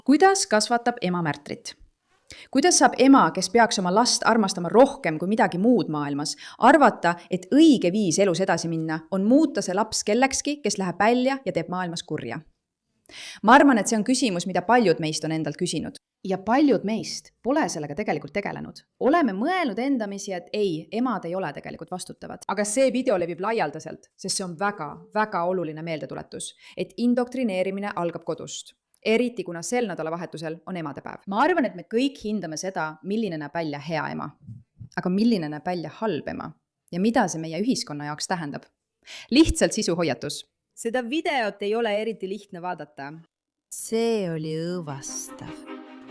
Kuidas kasvatab ema Märtrit? Kuidas saab ema, kes peaks oma last armastama rohkem kui midagi muud maailmas, arvata, et õige viis elus edasi minna on muuta see laps kellekski, kes läheb välja ja teeb maailmas kurja? Ma arvan, et see on küsimus, mida paljud meist on endalt küsinud. Ja paljud meist pole sellega tegelikult tegelenud. Oleme mõelnud endamisi, et ei, emad ei ole tegelikult vastutavad. Aga see video levib laialdaselt, sest see on väga oluline meeldetuletus, et indoktrineerimine algab kodust. Eriti kuna sel nädalavahetusel on emadepäev. Ma arvan, et me kõik hindame seda, milline näeb välja hea ema. Aga milline näeb välja halb ema? Ja mida see meie ühiskonna jaoks tähendab? Lihtsalt sisuhoiatus. Seda videot ei ole eriti lihtne vaadata. See oli õõvastav.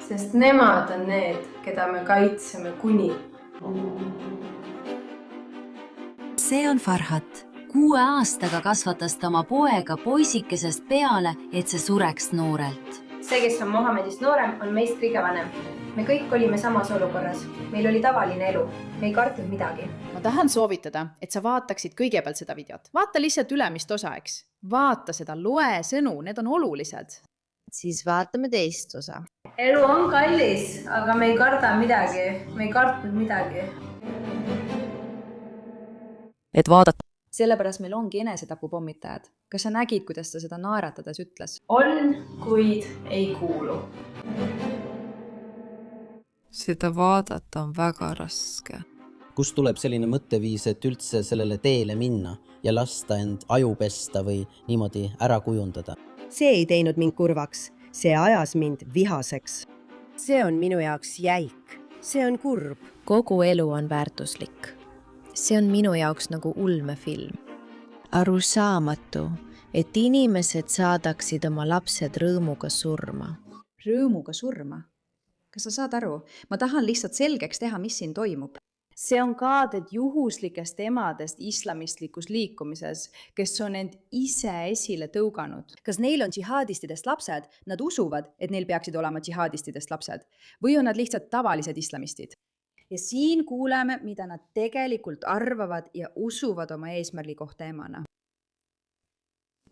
Sest nemad on need, keda me kaitseme kuni. See on Farhat. 6 aastaga kasvatas ta oma poega poisikesest peale, et see sureks noorelt. See, kes on Mohamedist noorem, on meist kõige vanem. Me kõik olime samas olukorras. Meil oli tavaline elu. Me ei kartnud midagi. Ma tahan soovitada, et sa vaataksid kõigepealt seda videot. Vaata lihtsalt ülemist osa, eks. Vaata seda, loe sõnu, need on olulised. Siis vaatame teist osa. Elu on kallis, aga me ei karda midagi. Me ei kartnud midagi. Et vaadata. Sellepärast meil ongi enesetapupommitajad. Kas sa nägid, kuidas ta seda naeratades ütles? On, kuid ei kuulu. Seda vaadata on väga raske. Kust tuleb selline mõtteviis, et üldse sellele teele minna ja lasta end aju pesta või niimoodi ära kujundada? See ei teinud mind kurvaks. See ajas mind vihaseks. See on minu jaoks jäik. See on kurb. Kogu elu on väärtuslik. See on minu jaoks nagu ulmefilm. Arusaamatu, et inimesed saadaksid oma lapsed rõõmuga surma. Rõõmuga surma? Kas sa saad aru? Ma tahan lihtsalt selgeks teha, mis siin toimub. See on kaaded juhuslikest emadest islamistlikus liikumises, kes on end ise esile tõuganud. Kas neil on džihadistidest lapsed? Nad usuvad, et neil peaksid olema džihadistidest lapsed. Või on nad lihtsalt tavalised islamistid? Ja siin kuuleme, mida nad tegelikult arvavad ja usuvad oma eesmärgi kohta emana.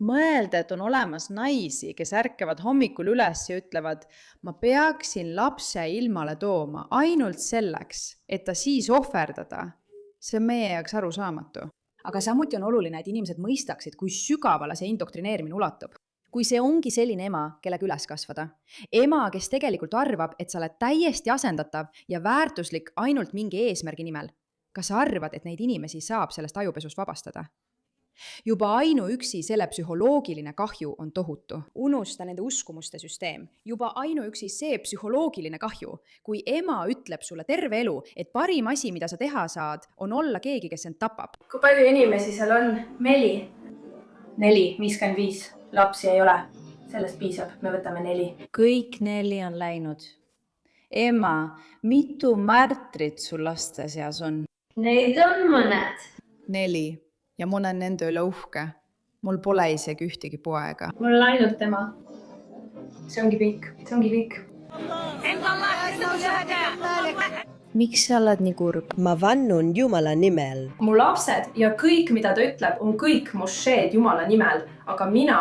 Mõelda, et on olemas naisi, kes ärkavad hommikul üles ja ütlevad, ma peaksin lapse ilmale tooma ainult selleks, et ta siis ohverdada. See on meie jaoks arusaamatu. Aga samuti on oluline, et inimesed mõistaksid, kui sügavale see indoktrineerimine ulatub. Kui see ongi selline ema, kellega üles kasvada. Ema, kes tegelikult arvab, et sa oled täiesti asendatav ja väärtuslik ainult mingi eesmärgi nimel. Kas sa arvad, et neid inimesi saab sellest ajupesust vabastada? Juba ainuüksi selle psühholoogiline kahju on tohutu. Unusta nende uskumuste süsteem. Juba ainuüksi see psühholoogiline kahju. Kui ema ütleb sulle terve elu, et parim asi, mida sa teha saad, on olla keegi, kes end tapab. Kui palju inimesi seal on? 4, 55. Lapsi ei ole. Sellest piisab. Me võtame 4. Kõik 4 on läinud. Ema, mitu Märtrit sul laste seas on? Neid on mõned. 4. Ja ma olen nende üle uhke. Mul pole isegi ühtegi poega. Mul on ainult tema. See ongi kõik. See ongi kõik. Miks sa oled nii kurb? Ma vannun Jumala nimel. Mu lapsed ja kõik, mida ta ütleb, on kõik mošeed Jumala nimel, aga mina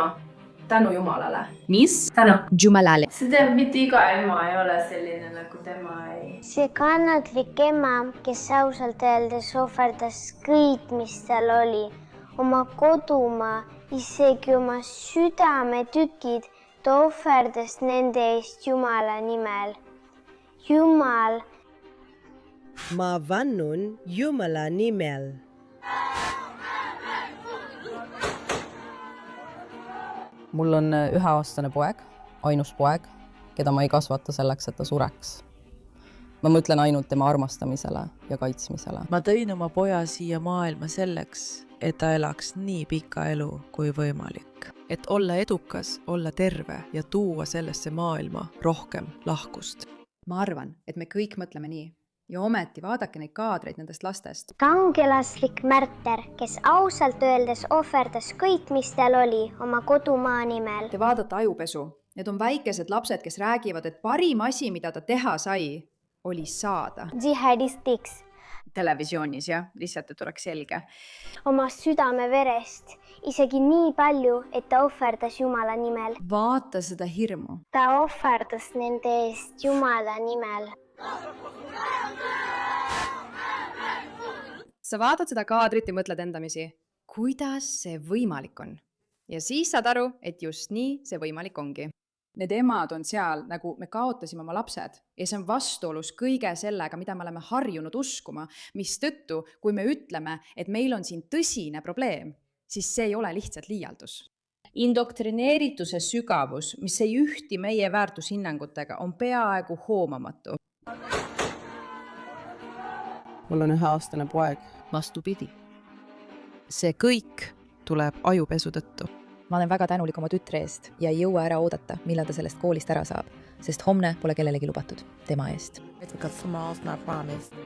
tänu Jumalale. Mis? Tänu. Jumalale. See teab, mitte iga ema ei ole selline, nagu tema ei. See kannatlik ema, kes ausalt öeldes ohverdas kõik, mis tal oli, oma kodumaa, isegi oma südametükid, ta ohverdas nende eest Jumala nimel. Jumal. Ma vannun Jumala nimel. Mul on 1-aastane poeg, ainus poeg, keda ma ei kasvata selleks, et ta sureks. Ma mõtlen ainult tema armastamisele ja kaitsmisele. Ma tõin oma poja siia maailma selleks, et ta elaks nii pika elu kui võimalik. Et olla edukas, olla terve ja tuua sellesse maailma rohkem lahkust. Ma arvan, et me kõik mõtleme nii. Ja ometi vaadake neid kaadreid nendest lastest. Kangelaslik Märter, kes ausalt öeldes ohverdas kõik, mis tal oli oma kodumaa nimel. Te vaadate ajupesu. Need on väikesed lapsed, kes räägivad, et parim asi, mida ta teha sai, oli saada. Džihadistiks. televisioonis, jah, lihtsalt, et oleks selge. oma südame-verest, isegi nii palju, et ta ohverdas Jumala nimel. Vaata seda hirmu. ta ohverdas nende eest Jumala nimel. Sa vaatad seda kaadrit ja mõtled endamisi, kuidas see võimalik on. Ja siis saad aru, et just nii see võimalik ongi. Need emad on seal, nagu me kaotasime oma lapsed ja see on vastuolus kõige sellega, mida me oleme harjunud uskuma, mis tõttu, kui me ütleme, et meil on siin tõsine probleem, siis see ei ole lihtsalt liialdus. Indoktrineerituse sügavus, mis ei ühti meie väärtushinnangutega, on peaaegu hoomamatu. mul on 1-aastane poeg. Vastupidi. See kõik tuleb ajupesu tõttu. Ma olen väga tänulik oma tütre eest ja ei jõua ära oodata, millal ta sellest koolist ära saab, sest homne pole kellelegi lubatud tema eest.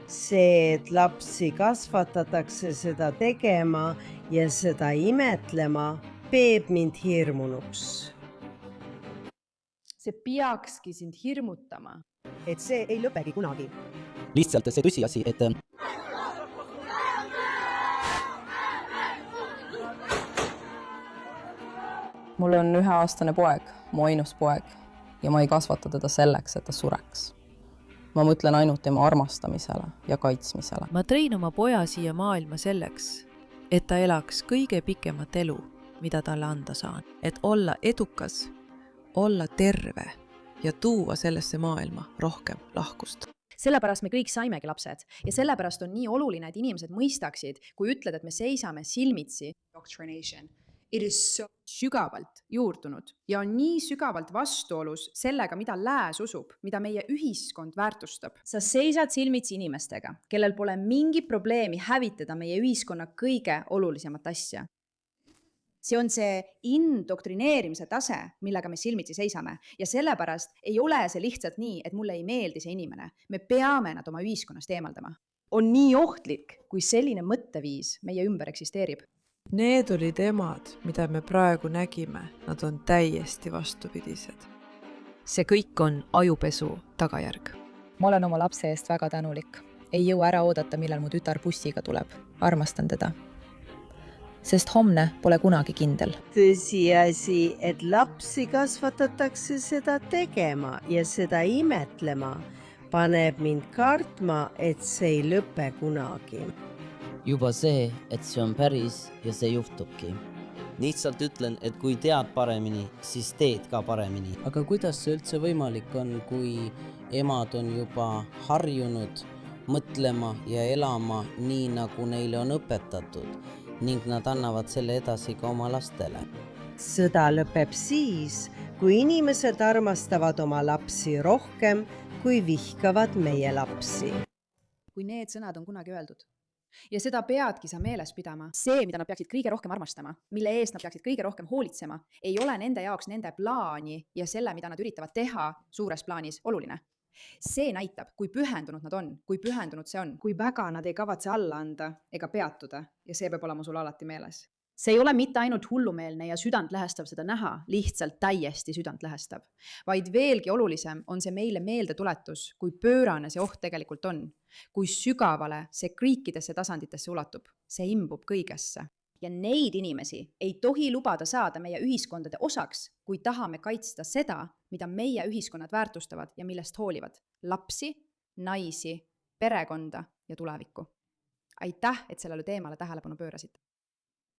see, et lapsi kasvatatakse seda tegema ja seda imetlema, teeb mind hirmunuks. See peakski sind hirmutama. Et see ei lõpegi kunagi. lihtsalt see tõsiasi, et mul on 1-aastane poeg, mu ainus poeg ja ma ei kasvata teda selleks, et ta sureks. Ma mõtlen ainult tema armastamisele ja kaitsmisele. Ma tõin oma poja siia maailma selleks, et ta elaks kõige pikemat elu, mida talle anda saan. Et olla edukas, olla terve ja tuua sellesse maailma rohkem lahkust. Sellepärast me kõik saimegi lapsed ja sellepärast on nii oluline, et inimesed mõistaksid, kui ütled, et me seisame silmitsi. Indoctrination. It is so sügavalt juurdunud ja on nii sügavalt vastuolus sellega, mida lääs usub, mida meie ühiskond väärtustab. Sa seisad silmitsi inimestega, kellel pole mingi probleemi hävitada meie ühiskonna kõige olulisemat asja. See on see indoktrineerimise tase, millega me silmitsi seisame ja sellepärast ei ole see lihtsalt nii, et mulle ei meeldi see inimene. Me peame nad oma ühiskonnast eemaldama. On nii ohtlik, kui selline mõtteviis meie ümber eksisteerib. Need olid emad, mida me praegu nägime, nad on täiesti vastupidised. See kõik on ajupesu tagajärg. Ma olen oma lapse eest väga tänulik. Ei jõua ära oodata, millal mu tütar bussiga tuleb. Armastan teda. Sest homne pole kunagi kindel. Tõsiasi, et lapsi kasvatatakse seda tegema ja seda imetlema, paneb mind kartma, et see ei lõpe kunagi. juba see, et see on päris ja see juhtubki. lihtsalt ütlen, et kui tead paremini, siis teed ka paremini. aga kuidas see üldse võimalik on, kui emad on juba harjunud mõtlema ja elama nii, nagu neile on õpetatud ning nad annavad selle edasi ka oma lastele? Sõda lõpeb siis, kui inimesed armastavad oma lapsi rohkem, kui vihkavad meie lapsi. Kui need sõnad on kunagi öeldud. Ja seda peadki sa meeles pidama. See, mida nad peaksid kõige rohkem armastama, mille eest nad peaksid kõige rohkem hoolitsema, ei ole nende jaoks nende plaani ja selle, mida nad üritavad teha suures plaanis oluline. See näitab, kui pühendunud nad on, kui pühendunud see on, kui väga nad ei kavatse alla anda ega peatuda ja see peab olema sul alati meeles. See ei ole mitte ainult hullumeelne ja südantlehestav seda näha, lihtsalt täiesti südantlehestav, vaid veelgi olulisem on see meile meeldetuletus, kui pöörane see oht tegelikult on, kui sügavale see kõikidesse tasanditesse ulatub, see imbub kõigesse. Ja neid inimesi ei tohi lubada saada meie ühiskondade osaks, kui tahame kaitsta seda, mida meie ühiskonnad väärtustavad ja millest hoolivad. Lapsi, naisi, perekonda ja tulevikku. Aitäh, et sellele teemale tähelepanu pöörasite.